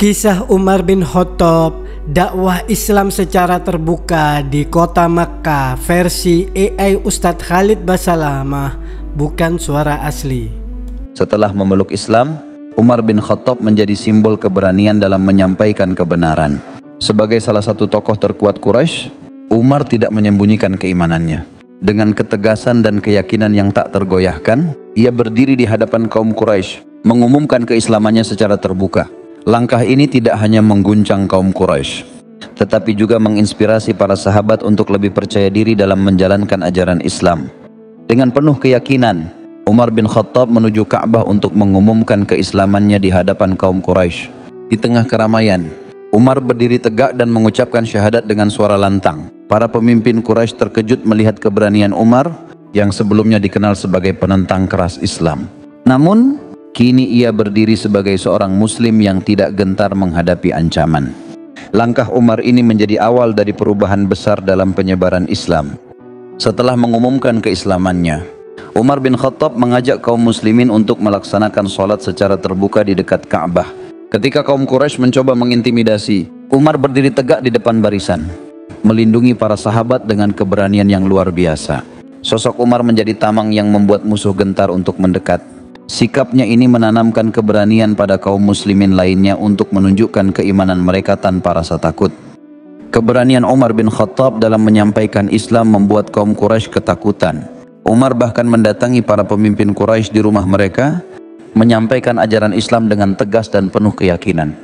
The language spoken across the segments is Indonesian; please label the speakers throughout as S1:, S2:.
S1: Kisah Umar bin Khattab, dakwah Islam secara terbuka di kota Makkah versi AI Ustadz Khalid Basalamah, bukan suara asli.
S2: Setelah memeluk Islam, Umar bin Khattab menjadi simbol keberanian dalam menyampaikan kebenaran. Sebagai salah satu tokoh terkuat Quraisy, Umar tidak menyembunyikan keimanannya. Dengan ketegasan dan keyakinan yang tak tergoyahkan, ia berdiri di hadapan kaum Quraisy, mengumumkan keislamannya secara terbuka. Langkah ini tidak hanya mengguncang kaum Quraisy, tetapi juga menginspirasi para sahabat untuk lebih percaya diri dalam menjalankan ajaran Islam. Dengan penuh keyakinan, Umar bin Khattab menuju Ka'bah untuk mengumumkan keislamannya di hadapan kaum Quraisy. Di tengah keramaian, Umar berdiri tegak dan mengucapkan syahadat dengan suara lantang. Para pemimpin Quraisy terkejut melihat keberanian Umar yang sebelumnya dikenal sebagai penentang keras Islam. Namun, kini ia berdiri sebagai seorang muslim yang tidak gentar menghadapi ancaman. Langkah Umar ini menjadi awal dari perubahan besar dalam penyebaran Islam. Setelah mengumumkan keislamannya, Umar bin Khattab mengajak kaum muslimin untuk melaksanakan sholat secara terbuka di dekat Ka'bah. Ketika kaum Quraisy mencoba mengintimidasi, Umar berdiri tegak di depan barisan, melindungi para sahabat dengan keberanian yang luar biasa. Sosok Umar menjadi tamang yang membuat musuh gentar untuk mendekat. Sikapnya ini menanamkan keberanian pada kaum muslimin lainnya untuk menunjukkan keimanan mereka tanpa rasa takut. Keberanian Umar bin Khattab dalam menyampaikan Islam membuat kaum Quraisy ketakutan. Umar bahkan mendatangi para pemimpin Quraisy di rumah mereka, menyampaikan ajaran Islam dengan tegas dan penuh keyakinan.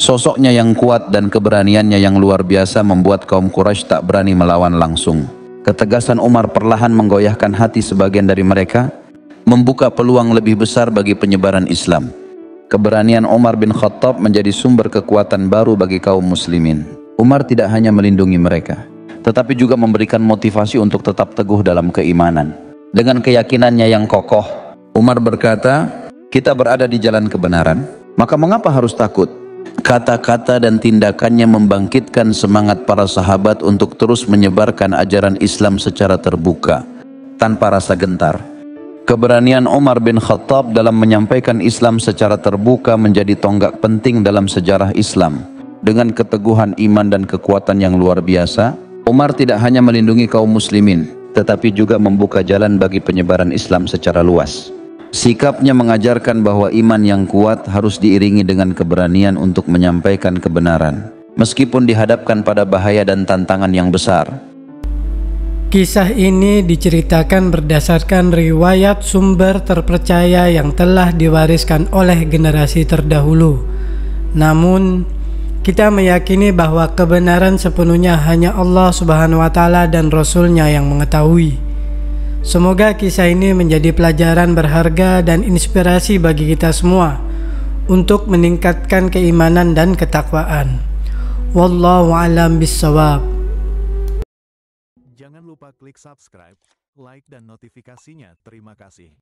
S2: Sosoknya yang kuat dan keberaniannya yang luar biasa membuat kaum Quraisy tak berani melawan langsung. Ketegasan Umar perlahan menggoyahkan hati sebagian dari mereka, membuka peluang lebih besar bagi penyebaran Islam. Keberanian Umar bin Khattab menjadi sumber kekuatan baru bagi kaum muslimin. Umar tidak hanya melindungi mereka, tetapi juga memberikan motivasi untuk tetap teguh dalam keimanan. Dengan keyakinannya yang kokoh, Umar berkata, "Kita berada di jalan kebenaran, maka mengapa harus takut?" Kata-kata dan tindakannya membangkitkan semangat para sahabat untuk terus menyebarkan ajaran Islam secara terbuka, tanpa rasa gentar. Keberanian Umar bin Khattab dalam menyampaikan Islam secara terbuka menjadi tonggak penting dalam sejarah Islam. Dengan keteguhan iman dan kekuatan yang luar biasa, Umar tidak hanya melindungi kaum muslimin, tetapi juga membuka jalan bagi penyebaran Islam secara luas. Sikapnya mengajarkan bahwa iman yang kuat harus diiringi dengan keberanian untuk menyampaikan kebenaran, meskipun dihadapkan pada bahaya dan tantangan yang besar.
S1: Kisah ini diceritakan berdasarkan riwayat sumber terpercaya yang telah diwariskan oleh generasi terdahulu. Namun, kita meyakini bahwa kebenaran sepenuhnya hanya Allah Subhanahu wa Ta'ala dan Rasul-Nya yang mengetahui. Semoga kisah ini menjadi pelajaran berharga dan inspirasi bagi kita semua untuk meningkatkan keimanan dan ketakwaan. Wallahu a'lam bishawab.
S3: Jangan lupa klik subscribe, like, dan notifikasinya. Terima kasih.